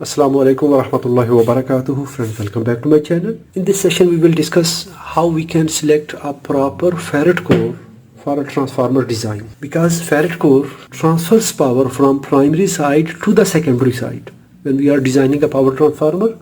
Assalamu alaikum wa rahmatullahi wa barakatuhu. Friends, welcome back to my channel. In this session we will discuss how we can select a proper ferrite core for a transformer design, because ferrite core transfers power from primary side to the secondary side. When we are designing a power transformer,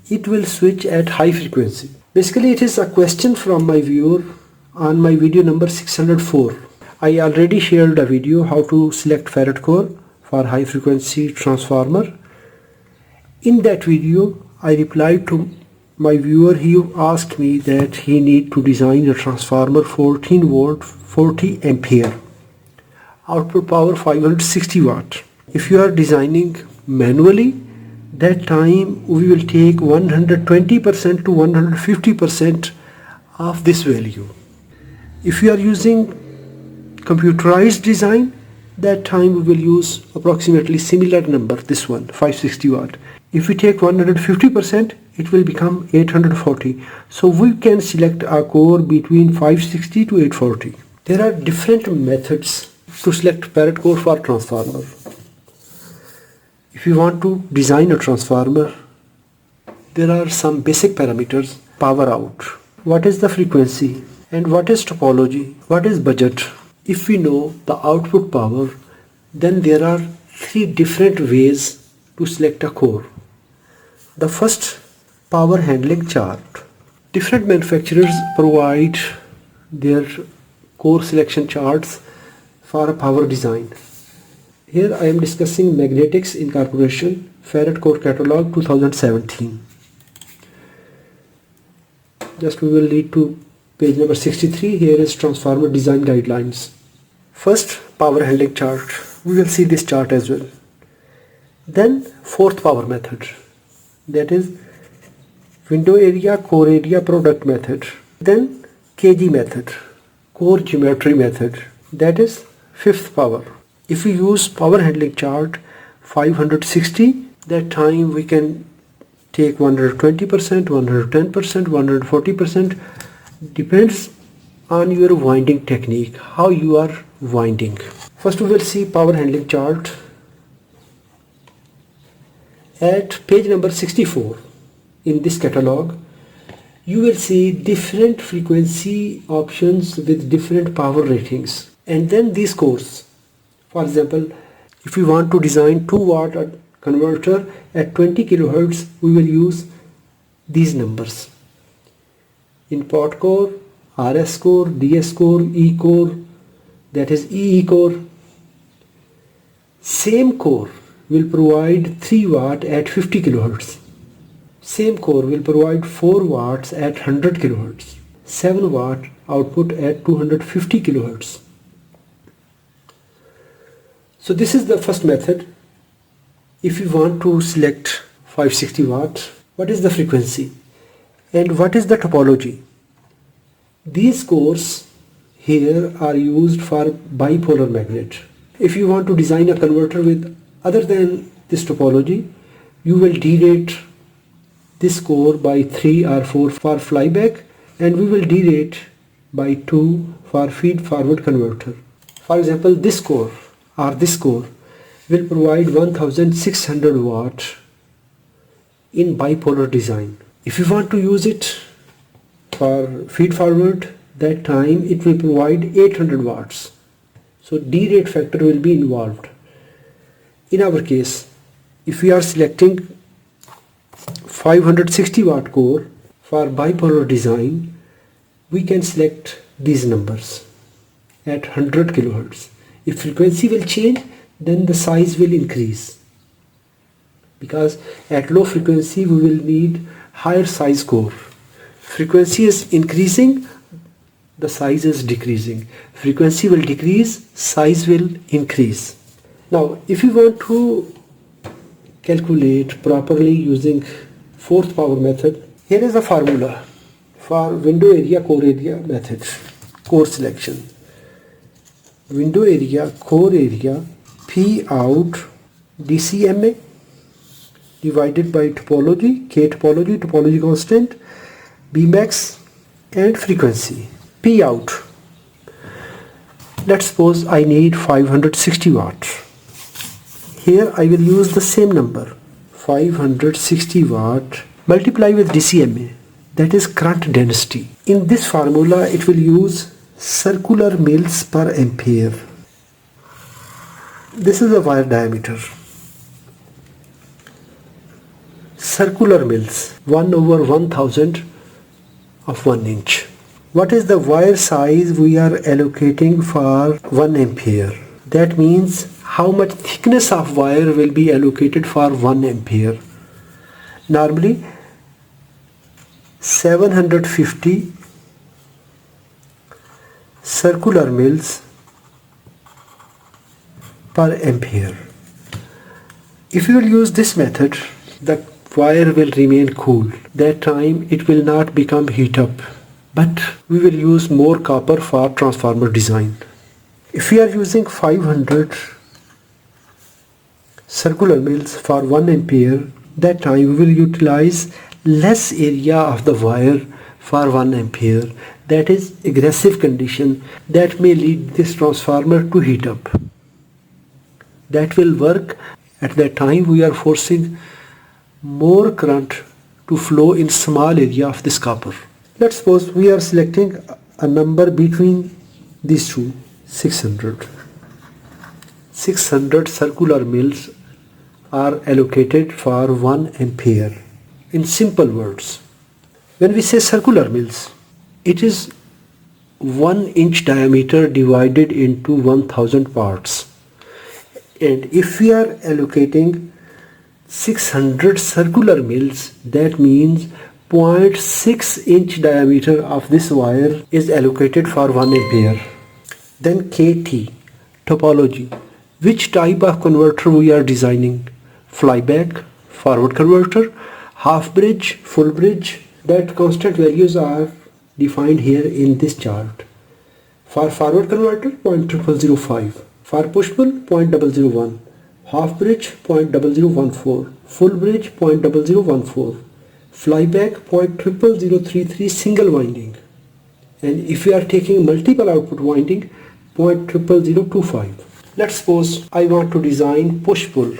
it will switch at high frequency. Basically, it is a question from my viewer on my video number 604. I already shared a video how to select ferrite core for high frequency transformer. In that video, I replied to my viewer. He asked me that he need to design a transformer 14 volt 40 ampere, output power 560 watt. If you are designing manually, that time we will take 120% to 150% of this value. If you are using computerized design, that time we will use approximately similar number, this one 560 watt. If we take 150%, it will become 840. So we can select a core between 560 to 840. There are different methods to select ferrite core for transformer. If you want to design a transformer, there are some basic parameters. Power out, what is the frequency, and what is topology, what is budget. If we know the output power, then there are three different ways to select a core. The first, power handling chart. Different manufacturers provide their core selection charts for a power design. Here I am discussing Magnetics Incorporation Ferrite Core Catalog 2017. Just we will lead to page number 63. Here is transformer design guidelines. First, power handling chart. We will see this chart as well. Then fourth power method, that is window area, core area, product method. Then kg method, core geometry method, that is fifth power. If we use power handling chart 560, that time we can take 120%, 110%, 140%, depends on your winding technique, how you are winding. First we will see power handling chart. At page number 64 in this catalog, you will see different frequency options with different power ratings, and then these cores. For example, if we want to design 2 watt converter at 20 kilohertz, we will use these numbers: in pot core, RS core, DS core, E core, that is EE core. Same core will provide 3 watt at 50 kilohertz. Same core will provide 4 watts at 100 kilohertz. 7 watt output at 250 kilohertz. So this is the first method. If you want to select 560 watt, what is the frequency and what is the topology? These cores here are used for bipolar magnet. If you want to design a converter with other than this topology, you will derate this core by 3 or 4 for flyback, and we will derate by 2 for feed forward converter. For example, this core will provide 1600 watt in bipolar design. If you want to use it for feed forward, that time it will provide 800 watts. So derate factor will be involved. In our case, if we are selecting 560 watt core for bipolar design, we can select these numbers at 100 kilohertz. If frequency will change, then the size will increase, because at low frequency we will need higher size core. Frequency is increasing, the size is decreasing. Frequency will decrease, size will increase. Now, if you want to calculate properly using fourth power method, here is a formula for window area, core area method, core selection. Window area, core area, P out DCMA divided by topology, K topology, topology constant, B max, and frequency. P out. Let's suppose I need 560 watt. Here I will use the same number 560 watt multiply with DCMA, that is current density. In this formula it will use circular mils per ampere. This is the wire diameter. Circular mils 1/1000 of 1 inch. What is the wire size we are allocating for 1 ampere? That means how much thickness of wire will be allocated for 1 ampere. Normally 750 circular mils per ampere. If you will use this method, the wire will remain cool. That time it will not become heat up, but we will use more copper for transformer design. If we are using 500 circular mils for 1 ampere, that time we will utilize less area of the wire for 1 ampere. That is aggressive condition that may lead this transformer to heat up. That will work. At that time we are forcing more current to flow in small area of this copper. Let's suppose we are selecting a number between these two, 600. 600 circular mils are allocated for 1 ampere. In simple words, when we say circular mils, it is 1 inch diameter divided into 1000 parts. And if we are allocating 600 circular mils, that means 0.6 inch diameter of this wire is allocated for 1 ampere. Then KT, topology. Which type of converter we are designing? Flyback, forward converter, half bridge, full bridge. That constant values are defined here in this chart. For forward converter 0.0005, for push pull 0.001, half bridge 0.0014, full bridge 0.0014, flyback 0.00033 single winding, and if we are taking multiple output winding 0.00025. Let's suppose I want to design push pull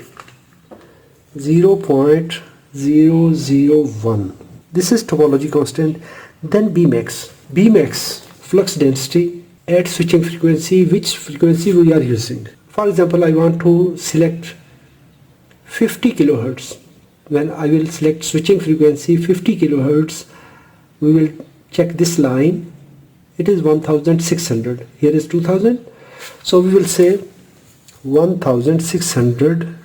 0.001. This is topology constant. Then Bmax. Bmax, flux density at switching frequency, which frequency we are using. For example, I want to select 50 kilohertz. When I will select switching frequency 50 kilohertz, we will check this line. It is 1600. Here is 2000. So we will say 1600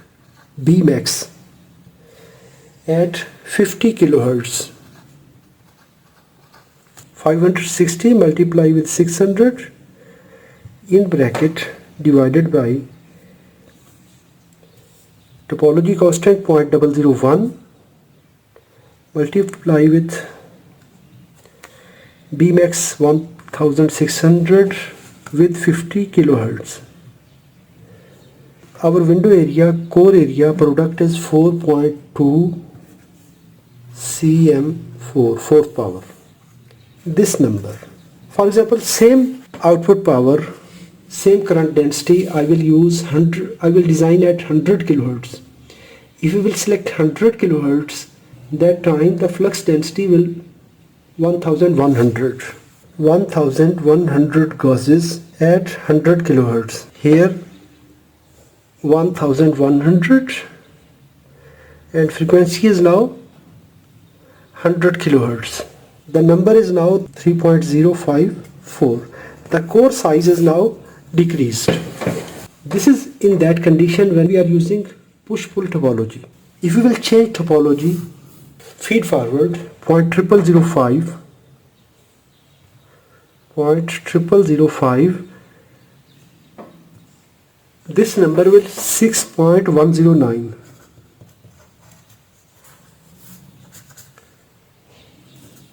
Bmax at 50 kilohertz. 560 multiply with 600 in bracket divided by topology constant 0.001 multiply with Bmax 1600 with 50 kilohertz. Our window area, core area product is 4.2 cm4, fourth power. This number, for example, same output power, same current density, I will use 100. I will design at 100 kilohertz. If you will select 100 kilohertz, that time the flux density will 1100. 1100 gauzes at 100 kilohertz. Here 1100 and frequency is now 100 kilohertz. The number is now 3.054. The core size is now decreased. This is in that condition when we are using push-pull topology. If we will change topology, feed forward 0.0005, 0.0005, this number will 6.109.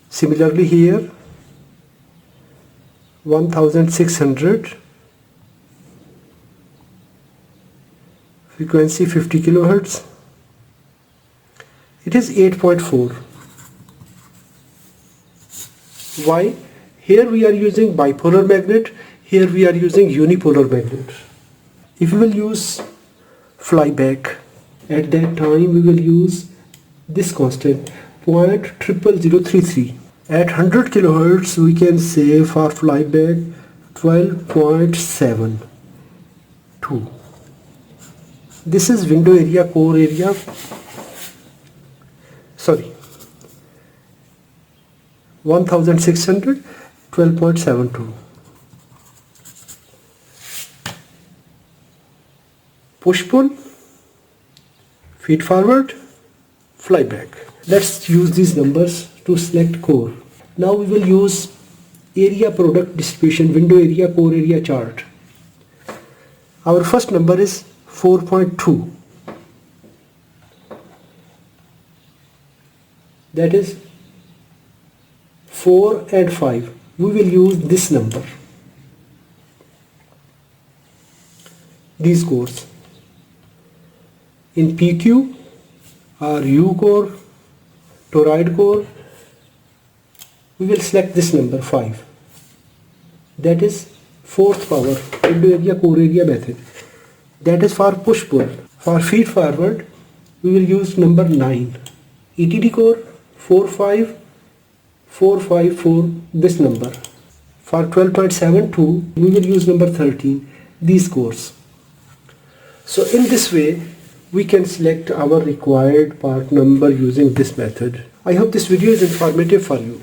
Similarly here 1600, frequency 50 kilohertz, it is 8.4. Why? Here we are using bipolar magnet, here we are using unipolar magnet. If you will use flyback, At that time we will use this constant 0.00033. At 100 kilohertz we can say for flyback 12.72. This is window area, core area, 1600, 12.72. Push pull, feed forward, fly back. Let's use these numbers to select core. Now we will use area product distribution, window area, core area chart. Our first number is 4.2. That is 4 and 5. We will use this number. These cores. In PQ or U core, toroid core, we will select this number 5. That is fourth power, window area, core area method. That is for push pull. For feed forward, we will use number 9. ETD core 45454, this number. For 12.72, we will use number 13, these cores. So in this way, we can select our required part number using this method. I hope this video is informative for you.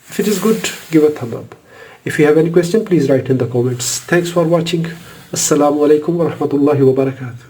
If it is good, give a thumb up. If you have any question, please write in the comments. Thanks for watching. Assalamu alaikum wa rahmatullahi wa barakatuh.